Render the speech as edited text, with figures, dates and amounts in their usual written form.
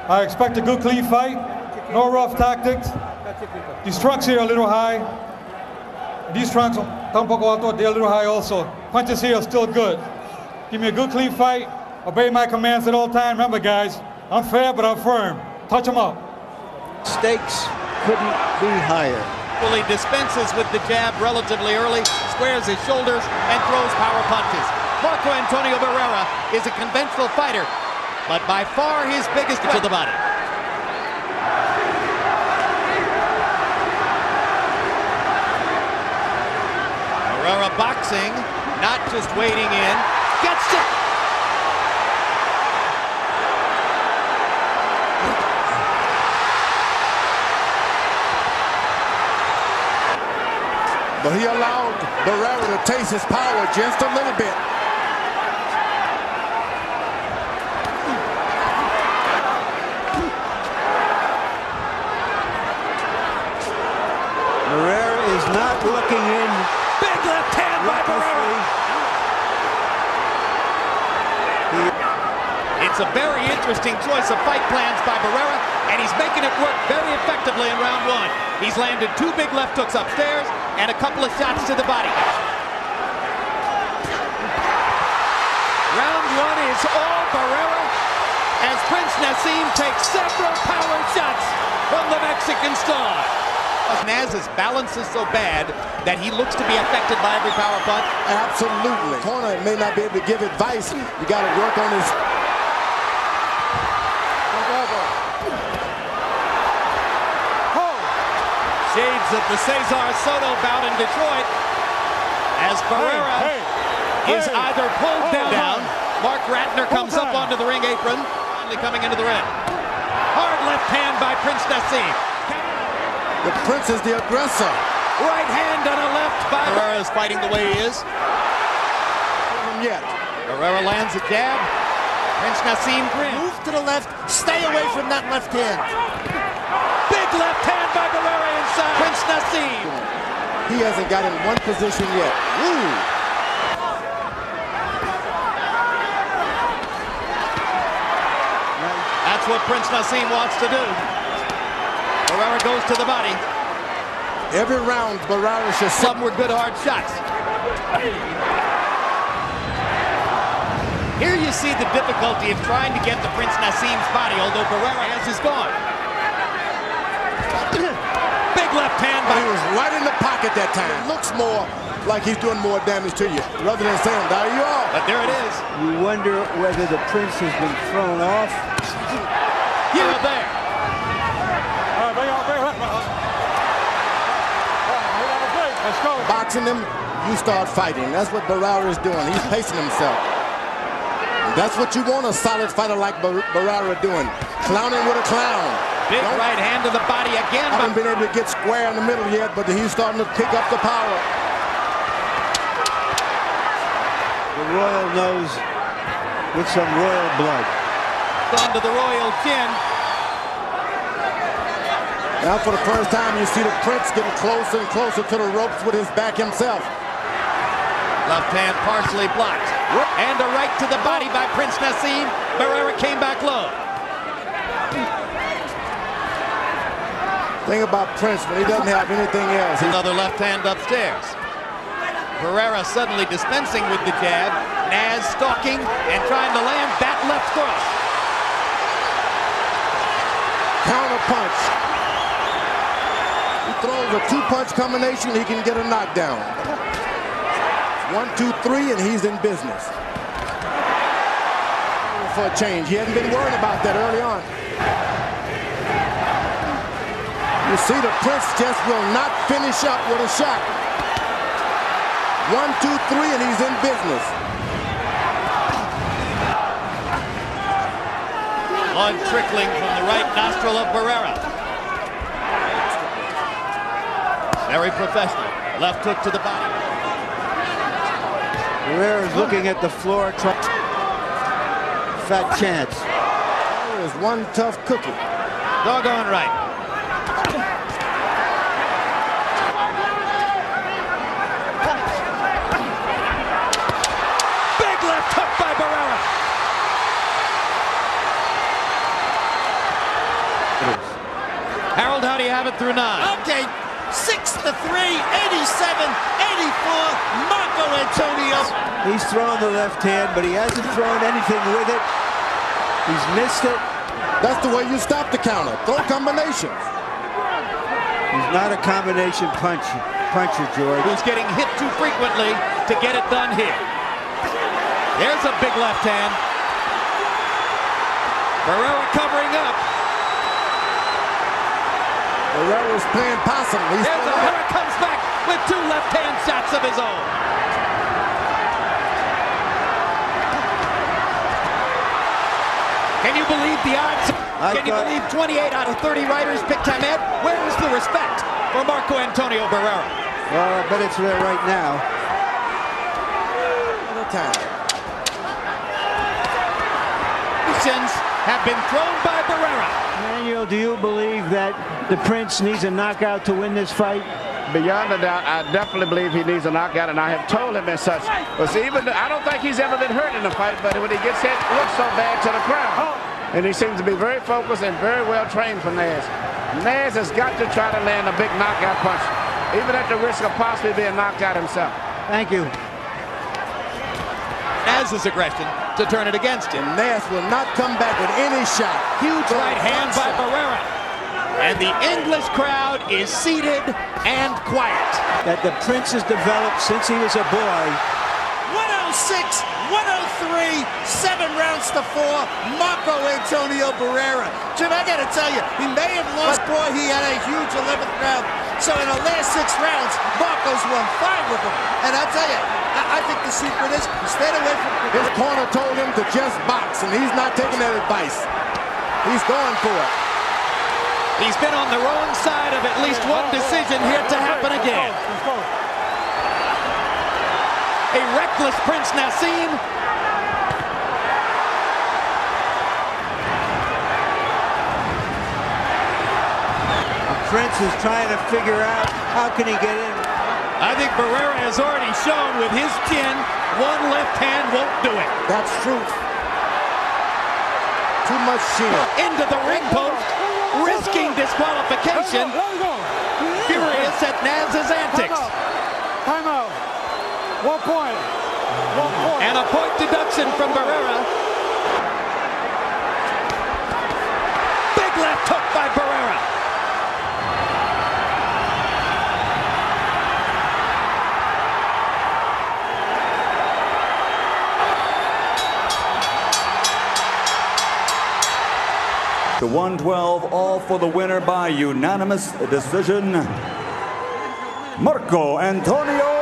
I expect a good, clean fight. No rough tactics. These trunks here are a little high. These trunks are un poco alto. They're a little high also. Punches here are still good. Give me a good, clean fight. Obey my commands at all times. Remember, guys, I'm fair, but I'm firm. Touch them up. Stakes couldn't be higher. He dispenses with the jab relatively early, squares his shoulders, and throws power punches. Marco Antonio Barrera is a conventional fighter, but by far his biggest to the body. Barrera boxing, not just waiting in, gets it. But he allowed Barrera to taste his power just a little bit. Barrera is not looking in. Big left hand by Barrera. It's a very interesting choice of fight plans by Barrera, and he's making it work very effectively in round one. He's landed 2 big left hooks upstairs and a couple of shots to the body. Round one is all Barrera as Prince Naseem takes several power shots from the Mexican star. Naz's balance is so bad that he looks to be affected by every power punch. Absolutely. Corner may not be able to give advice. You got to work on his... Shades of the Cesar Soto bout in Detroit as Barrera is either pulled down. Mark Ratner comes up onto the ring apron, finally coming into the ring. Hard left hand by Prince Naseem. The Prince is the aggressor. Right hand on a left by Barrera is fighting the way he is. Yet. Barrera lands a jab. Prince Naseem grins. Move to the left. Stay away from that left hand. Big left hand by Barrera inside. Prince Naseem. He hasn't got in one position yet. Ooh. That's what Prince Naseem wants to do. Barrera goes to the body. Every round, Barrera should... Some were good hard shots. Here you see the difficulty of trying to get to Prince Naseem's body, although Barrera has his gone. Big left hand by... He was right in the pocket that time. It looks more like he's doing more damage to you, rather than saying, there you are. But there it is. You wonder whether the Prince has been thrown off. Here or there. Let's go. Boxing him, you start fighting. That's what Barrera is doing. He's pacing himself. And that's what you want a solid fighter like Barrera doing. Clowning with a clown. Big right hand to the body again. I haven't been able to get square in the middle yet, but he's starting to pick up the power. The Royal knows with some royal blood. Onto the royal chin. Now for the first time you see the Prince getting closer and closer to the ropes with his back himself. Left hand partially blocked. And a right to the body by Prince Naseem. Barrera came back low. Thing about Prince, when he doesn't have anything else. Another left hand upstairs. Barrera suddenly dispensing with the jab. Naz stalking and trying to land that left thrust. Counter punch. He throws a 2-punch combination, he can get a knockdown. 1, 2, 3, and he's in business. For a change. He hadn't been worried about that early on. You see the Prince just will not finish up with a shot. 1, 2, 3, and he's in business. Blood trickling from the right nostril of Barrera. Very professional. Left hook to the body. Barrera's looking at the floor. Fat chance. There is one tough cookie. Doggone right. Big left hook by Barrera. Harold, how do you have it through 9? Okay, 6-3, 87, 84, Marco Antonio. He's thrown the left hand, but he hasn't thrown anything with it. He's missed it. That's the way you stop the counter. Throw combinations. He's not a combination puncher, George. Who's getting hit too frequently to get it done here. There's a big left hand. Barrera covering up. Barrera's playing possum. Barrera comes back with 2 left-hand shots of his own. Can you believe the odds? Can you believe 28 out of 30 writers picked Hamed? Where is the respect for Marco Antonio Barrera? Well, I bet it's there right now. Have been thrown by Barrera. Manuel, do you believe that the Prince needs a knockout to win this fight? Beyond a doubt, I definitely believe he needs a knockout, and I have told him as such. But even I don't think he's ever been hurt in a fight, but when he gets hit, it looks so bad to the crowd. And he seems to be very focused and very well trained for Naz. Naz has got to try to land a big knockout punch, even at the risk of possibly being knocked out himself. Thank you. Naz's aggression to turn it against him. Naz will not come back with any shot. Huge right hand by Barrera. And the English crowd is seated and quiet. That the Prince has developed since he was a boy. 106, 103, 7 rounds to 4, Marco Antonio Barrera. Jim, I gotta tell you, he may have lost, boy, he had a huge 11th round. So in the last 6 rounds, Marco's won 5 of them. And I'll tell you, I think the secret is stay away from his corner told him to just box, and he's not taking that advice. He's going for it. He's been on the wrong side of at least one decision here to happen again. A reckless Prince Naseem. The Prince is trying to figure out how can he get in. I think Barrera has already shown with his chin, one left hand won't do it. That's truth. Too much shield. Into the ring post, risking disqualification. Furious at Naz's antics. Time out. 1 point. 1 point. And a point deduction from Barrera. Big left hook by Barrera. The 112, all for the winner by unanimous decision, Marco Antonio